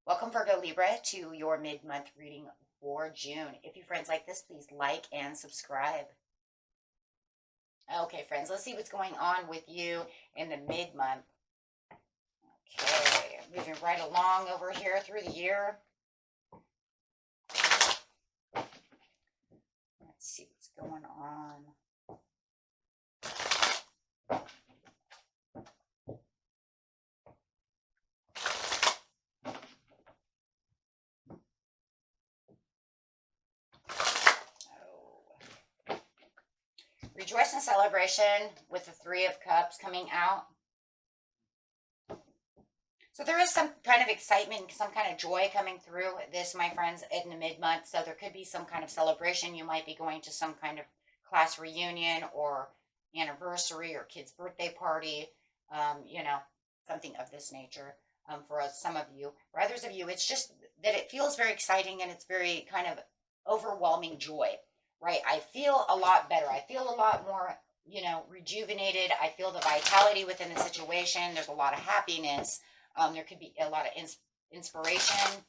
Welcome, Virgo Libra, to your mid-month reading for June. If you friends like this, please like and subscribe. Okay, friends, let's see what's going on with you in the mid-month. Okay, moving right along over here through the year. Let's see what's going on. Rejoice and celebration with the Three of Cups coming out. So there is some kind of excitement, some kind of joy coming through this, my friends, in the mid-month. So there could be some kind of celebration. You might be going to some kind of class reunion or anniversary or kid's birthday party, something of this nature for some of you. For others of you, it's just that it feels very exciting and it's very kind of overwhelming joy. Right? I feel a lot better. I feel a lot more, rejuvenated. I feel the vitality within the situation. There's a lot of happiness. There could be a lot of inspiration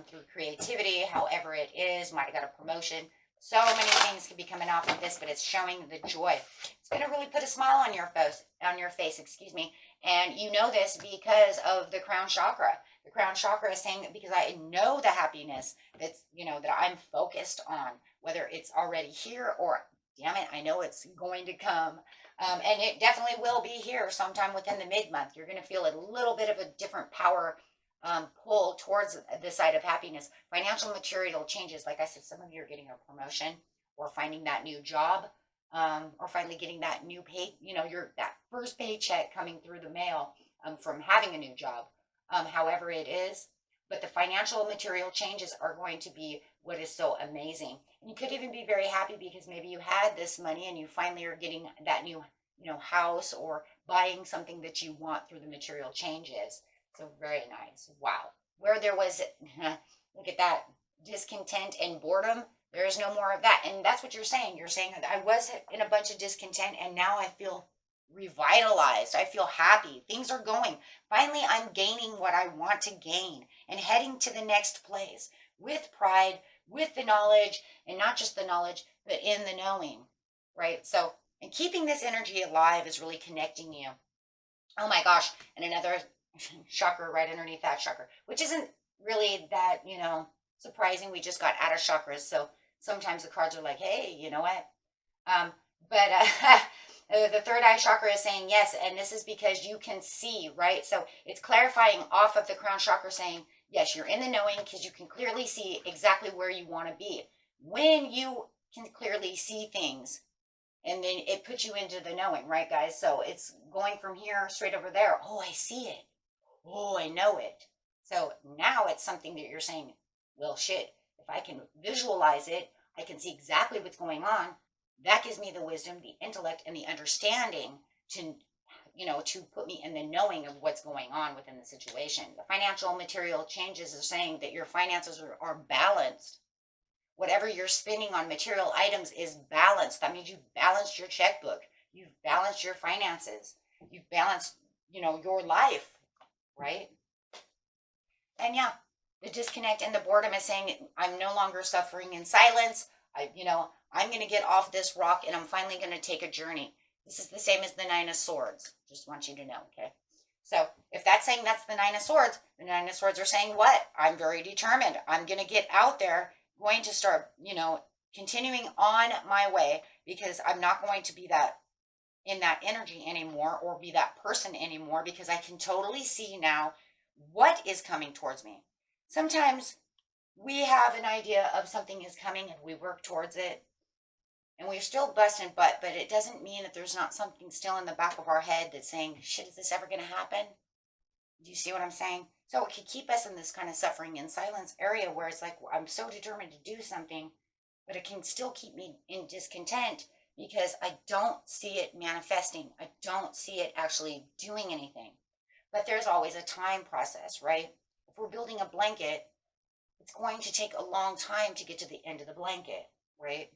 through creativity, however it is. Might have got a promotion. So many things could be coming off of this, but it's showing the joy. It's going to really put a smile on your face, excuse me. And you know this because of the crown chakra. The crown chakra is saying, because I know the happiness that's, that I'm focused on, whether it's already here or, damn it, I know it's going to come. And it definitely will be here sometime within the mid-month. You're going to feel a little bit of a different power pull towards the side of happiness. Financial material changes. Like I said, some of you are getting a promotion or finding that new job or finally getting that new pay, that first paycheck coming through the mail from having a new job. However it is, but the financial material changes are going to be what is so amazing. And you could even be very happy because maybe you had this money and you finally are getting that new, house or buying something that you want through the material changes. So very nice. Wow. Where there was, look at that, discontent and boredom, there is no more of that. And that's what you're saying. You're saying that I was in a bunch of discontent and now I feel revitalized. I feel happy. Things are going. Finally, I'm gaining what I want to gain and heading to the next place with pride, with the knowledge, and not just the knowledge, but in the knowing, right? So, and keeping this energy alive is really connecting you. Oh my gosh. And another chakra right underneath that chakra, which isn't really that, surprising. We just got out of chakras. So sometimes the cards are like, hey, you know what? The third eye chakra is saying yes, and this is because you can see, right? So it's clarifying off of the crown chakra saying, yes, you're in the knowing because you can clearly see exactly where you want to be. When you can clearly see things, and then it puts you into the knowing, right, guys? So it's going from here straight over there. Oh, I see it. Oh, I know it. So now it's something that you're saying, well, shit, if I can visualize it, I can see exactly what's going on. That gives me the wisdom, the intellect, and the understanding to, to put me in the knowing of what's going on within the situation. The financial material changes are saying that your finances are balanced. Whatever you're spending on material items is balanced. That means you've balanced your checkbook. You've balanced your finances. You've balanced, your life, right? And yeah, the disconnect and the boredom is saying I'm no longer suffering in silence. I'm going to get off this rock and I'm finally going to take a journey. This is the same as the Nine of Swords. Just want you to know, okay? So if that's saying that's the Nine of Swords, the Nine of Swords are saying what? I'm very determined. I'm going to get out there, going to start, continuing on my way because I'm not going to be in that energy anymore or be that person anymore because I can totally see now what is coming towards me. Sometimes we have an idea of something is coming and we work towards it and we're still busting butt, but it doesn't mean that there's not something still in the back of our head that's saying, shit, is this ever going to happen? Do you see what I'm saying? So it could keep us in this kind of suffering in silence area where it's like, I'm so determined to do something, but it can still keep me in discontent because I don't see it manifesting. I don't see it actually doing anything. But there's always a time process, right? If we're building a blanket, it's going to take a long time to get to the end of the blanket, right?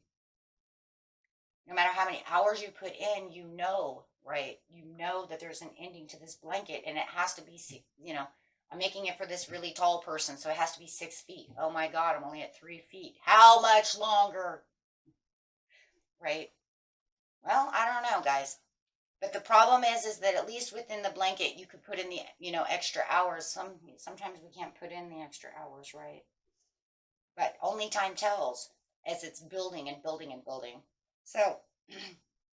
No matter how many hours you put in, you know, right? You know that there's an ending to this blanket and it has to be, I'm making it for this really tall person, so it has to be 6 feet. Oh my God, I'm only at 3 feet. How much longer? Right? Well, I don't know, guys. But the problem is that at least within the blanket, you could put in the, extra hours. Sometimes we can't put in the extra hours, right? But only time tells as it's building and building and building. So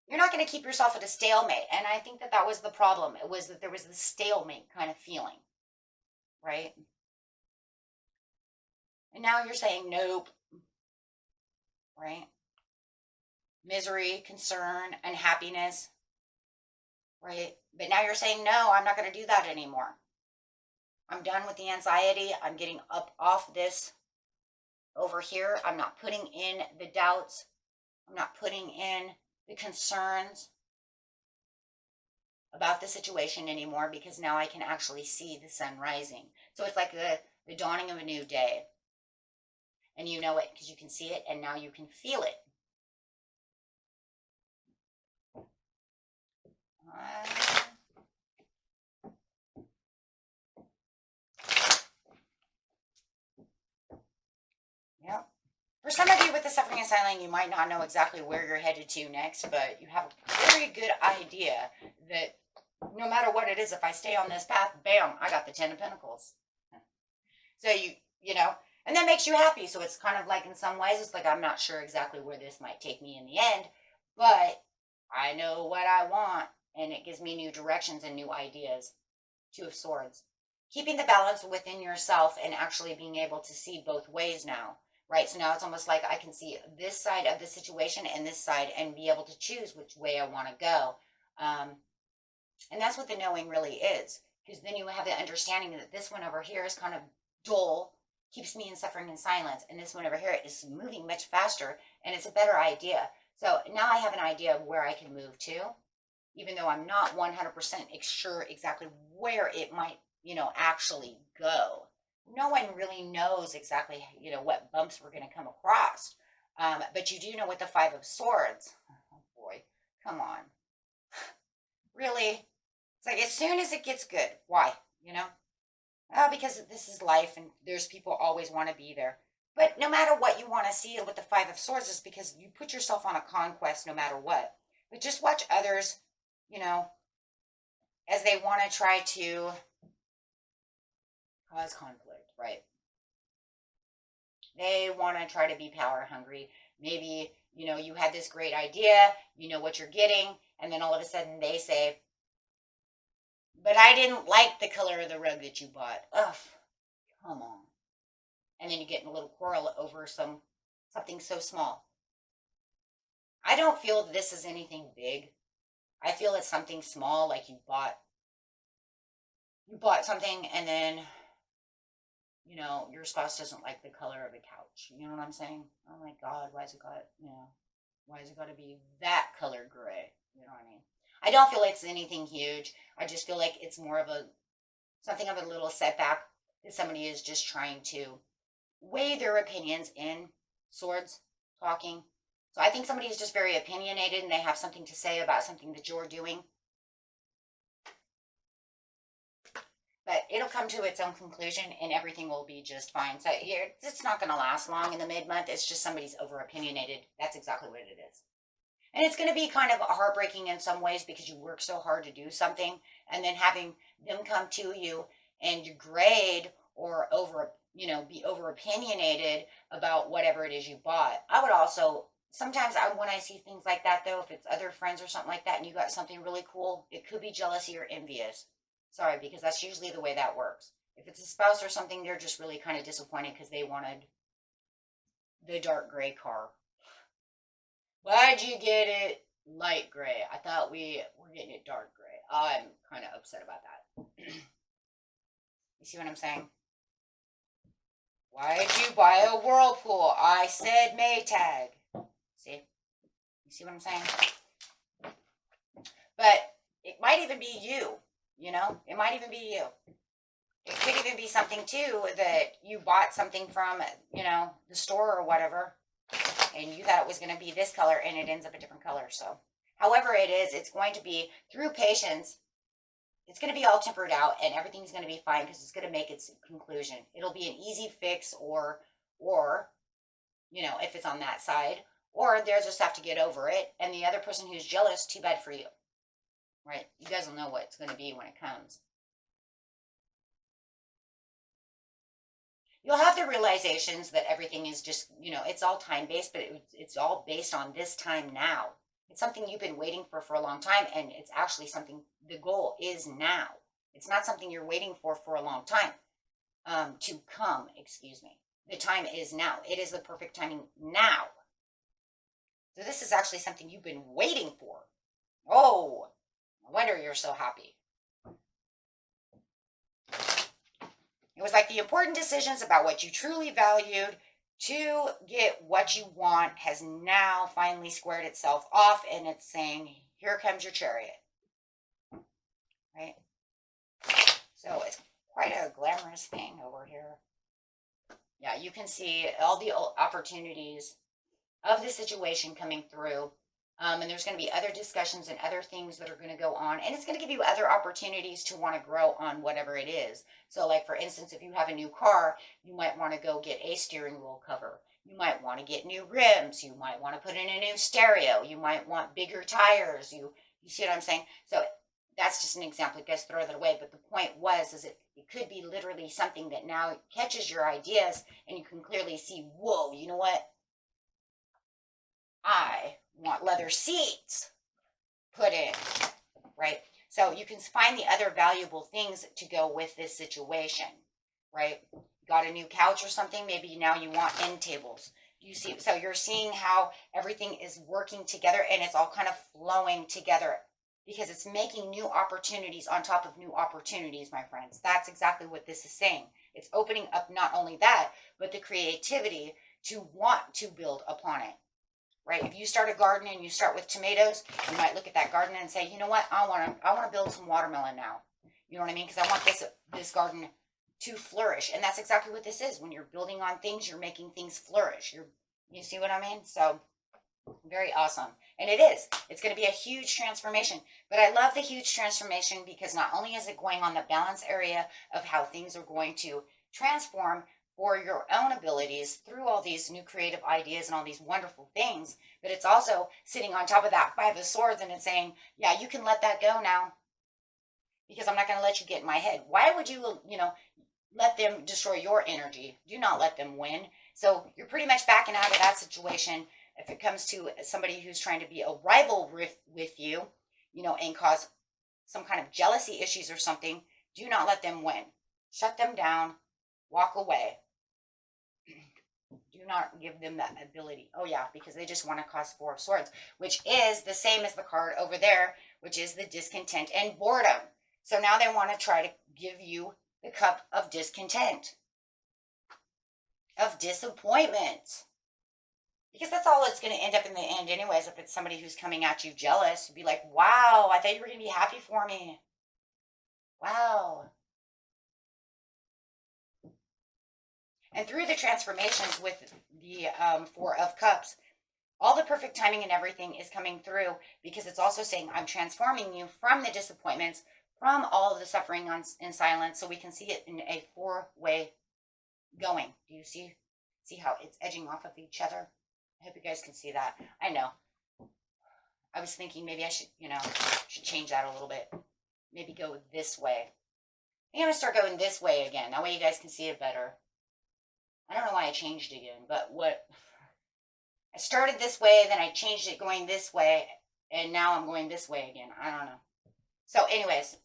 you're not going to keep yourself at a stalemate. And I think that was the problem. It was that there was this stalemate kind of feeling, right? And now you're saying nope, right? Misery, concern, unhappiness, right? But now you're saying, no, I'm not going to do that anymore. I'm done with the anxiety. I'm getting up off this over here. I'm not putting in the doubts. I'm not putting in the concerns about the situation anymore because now I can actually see the sun rising. So it's like the dawning of a new day. And you know it because you can see it and now you can feel it. Yep. For some of you with the suffering and silence, you might not know exactly where you're headed to next, but you have a very good idea that no matter what it is, if I stay on this path, bam, I got the 10 of Pentacles. So and that makes you happy. So it's kind of like in some ways, it's like, I'm not sure exactly where this might take me in the end, but I know what I want. And it gives me new directions and new ideas. 2 of Swords. Keeping the balance within yourself and actually being able to see both ways now, right? So now it's almost like I can see this side of the situation and this side and be able to choose which way I want to go. And that's what the knowing really is. Because then you have the understanding that this one over here is kind of dull, keeps me in suffering and silence. And this one over here is moving much faster and it's a better idea. So now I have an idea of where I can move to, even though I'm not 100% sure exactly where it might, actually go. No one really knows exactly, what bumps we're going to come across. But you do know with the 5 of Swords. Oh boy, come on. Really? It's like as soon as it gets good. Why? Because this is life and there's people always want to be there. But no matter what you want to see with the 5 of Swords is because you put yourself on a conquest no matter what. But just watch others, as they want to try to cause conflict, right? They want to try to be power hungry. Maybe, you had this great idea, you know what you're getting, and then all of a sudden they say, but I didn't like the color of the rug that you bought. Ugh, come on. And then you get in a little quarrel over something so small. I don't feel this is anything big. I feel it's something small, like you bought something and then, your spouse doesn't like the color of the couch. You know what I'm saying? Oh my God, why is it got to be that color gray? You know what I mean? I don't feel like it's anything huge. I just feel like it's more of something of a little setback that somebody is just trying to weigh their opinions in. Swords talking. So I think somebody is just very opinionated and they have something to say about something that you're doing. But it'll come to its own conclusion and everything will be just fine. So it's not going to last long in the mid-month. It's just somebody's over-opinionated. That's exactly what it is. And it's going to be kind of heartbreaking in some ways because you work so hard to do something and then having them come to you and degrade or be over-opinionated about whatever it is you bought. I would also, sometimes when I see things like that though, if it's other friends or something like that and you got something really cool, it could be jealousy or envious. Sorry, because that's usually the way that works. If it's a spouse or something, they're just really kind of disappointed because they wanted the dark gray car. Why'd you get it light gray? I thought we were getting it dark gray. I'm kind of upset about that. You see what I'm saying? Why'd you buy a Whirlpool? I said Maytag. See? You see what I'm saying? But it might even be you, you know? It might even be you. It could even be something too that you bought something from, you know, the store or whatever, and you thought it was going to be this color and it ends up a different color. So, however it is, it's going to be through patience. It's going to be all tempered out and everything's going to be fine because it's going to make its conclusion. It'll be an easy fix or, you know, if it's on that side, or they'll just have to get over it. And the other person who's jealous, too bad for you, right? You guys will know what it's going to be when it comes. You'll have the realizations that everything is just, you know, it's all time based, but it's all based on this time now. It's something you've been waiting for a long time, and it's actually something, the goal is now. It's not something you're waiting for a long time to come, excuse me. The time is now. It is the perfect timing now. So this is actually something you've been waiting for. Oh, no wonder you're so happy. It was like the important decisions about what you truly valued to get what you want has now finally squared itself off, and it's saying, here comes your chariot. Right? So it's quite a glamorous thing over here. Yeah, you can see all the opportunities of the situation coming through. And there's going to be other discussions and other things that are going to go on. And it's going to give you other opportunities to want to grow on whatever it is. So like, for instance, if you have a new car, you might want to go get a steering wheel cover. You might want to get new rims. You might want to put in a new stereo. You might want bigger tires. You see what I'm saying? So that's just an example. You guys throw that away. But the point is it could be literally something that now catches your ideas and you can clearly see, whoa, you know what? I want leather seats put in, right? So you can find the other valuable things to go with this situation, right? Got a new couch or something, maybe now you want end tables. You see, so you're seeing how everything is working together and it's all kind of flowing together because it's making new opportunities on top of new opportunities, my friends. That's exactly what this is saying. It's opening up not only that, but the creativity to want to build upon it. Right? If you start a garden and you start with tomatoes, you might look at that garden and say, you know what, I want to build some watermelon now. You know what I mean? Because I want this garden to flourish, and that's exactly what this is. When you're building on things, you're making things flourish. You see what I mean? So very awesome, and it is. It's going to be a huge transformation. But I love the huge transformation because not only is it going on the balance area of how things are going to transform for your own abilities through all these new creative ideas and all these wonderful things, but it's also sitting on top of that Five of Swords and it's saying, yeah, you can let that go now because I'm not going to let you get in my head. Why would you, let them destroy your energy? Do not let them win. So you're pretty much backing out of that situation. If it comes to somebody who's trying to be a rival with you, and cause some kind of jealousy issues or something, do not let them win. Shut them down, walk away. Do not give them that ability. Oh yeah, because they just want to cause Four of Swords, which is the same as the card over there, which is the discontent and boredom. So now they want to try to give you the cup of discontent, of disappointment. Because that's all it's going to end up in the end anyways. If it's somebody who's coming at you jealous, be like, wow, I thought you were going to be happy for me. Wow. And through the transformations with the Four of Cups, all the perfect timing and everything is coming through because it's also saying, I'm transforming you from the disappointments, from all of the suffering in silence, so we can see it in a four-way going. Do you see how it's edging off of each other? I hope you guys can see that. I know. I was thinking maybe I should, should change that a little bit. Maybe go this way. I think I'm going to start going this way again. That way you guys can see it better. I don't know why I changed again, but I started this way, then I changed it going this way, and now I'm going this way again. I don't know. So anyways,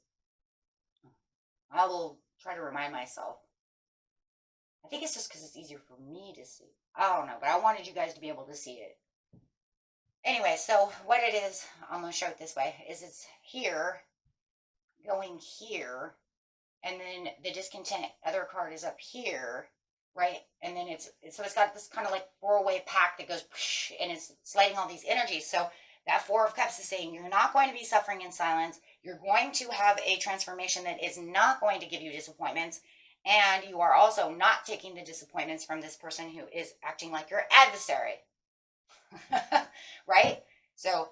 I will try to remind myself. I think it's just because it's easier for me to see. I don't know, but I wanted you guys to be able to see it. Anyway, so what it is, I'm going to show it this way, is it's here, going here, and then the discontent other card is up here, right? And then it's got this kind of like four-way pack that goes, and it's sliding all these energies. So that Four of Cups is saying you're not going to be suffering in silence. You're going to have a transformation that is not going to give you disappointments. And you are also not taking the disappointments from this person who is acting like your adversary. Right? So,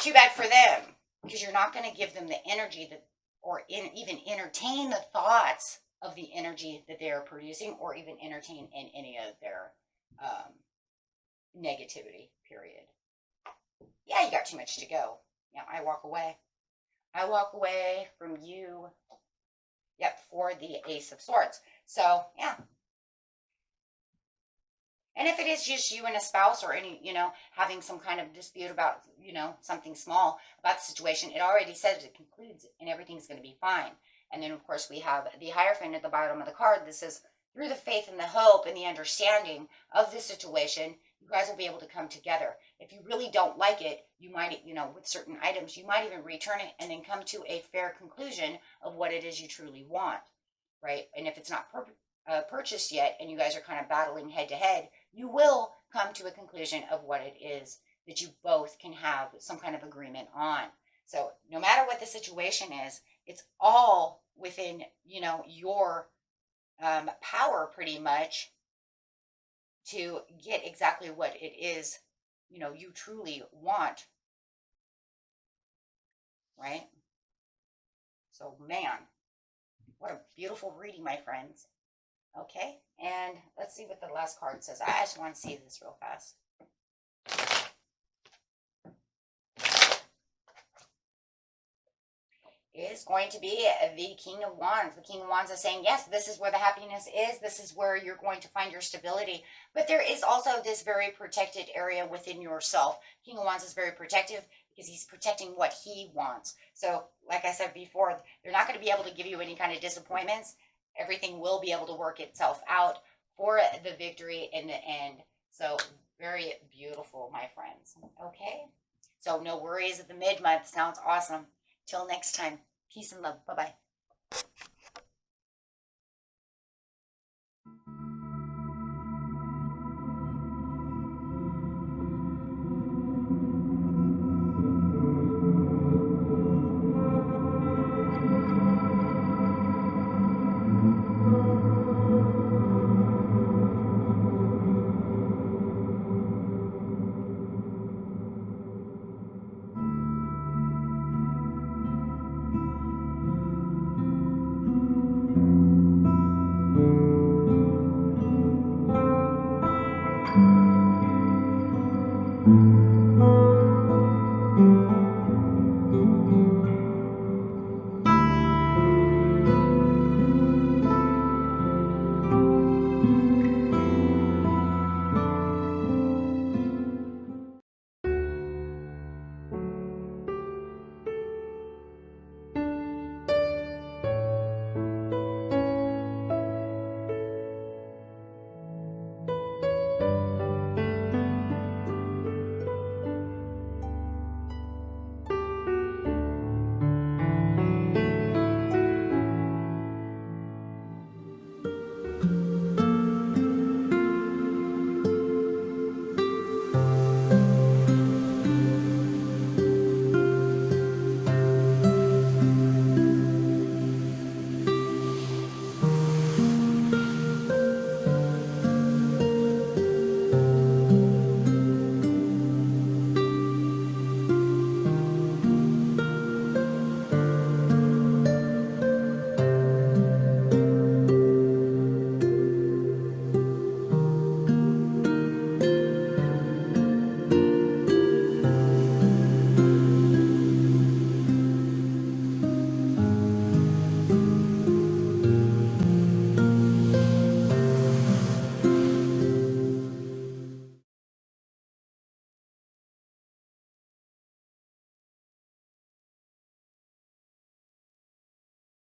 too bad for them, because you're not going to give them the energy that, or even entertain the thoughts of the energy that they are producing, or even entertain in any of their negativity, period. Yeah, you got too much to go. Yeah, I walk away. I walk away from you. Yep, for the Ace of Swords. So, yeah. And if it is just you and a spouse, or any, having some kind of dispute about, something small about the situation, it already says it concludes and everything's going to be fine. And then, of course, we have the Hierophant at the bottom of the card. This is through the faith and the hope and the understanding of this situation, you guys will be able to come together. If you really don't like it, you might, with certain items, you might even return it and then come to a fair conclusion of what it is you truly want, right? And if it's not purchased yet and you guys are kind of battling head to head, you will come to a conclusion of what it is that you both can have some kind of agreement on. So no matter what the situation is, it's all within, your power pretty much to get exactly what it is, you truly want. Right? So, man, what a beautiful reading, my friends. Okay, and let's see what the last card says. I just want to see this real fast. Is going to be the King of Wands. The King of Wands is saying, yes, this is where the happiness is. This is where you're going to find your stability. But there is also this very protected area within yourself. King of Wands is very protective because he's protecting what he wants. So, like I said before, they're not going to be able to give you any kind of disappointments. Everything will be able to work itself out for the victory in the end. So, very beautiful, my friends. Okay? So, no worries at the mid-month. Sounds awesome. Till next time, peace and love. Bye-bye.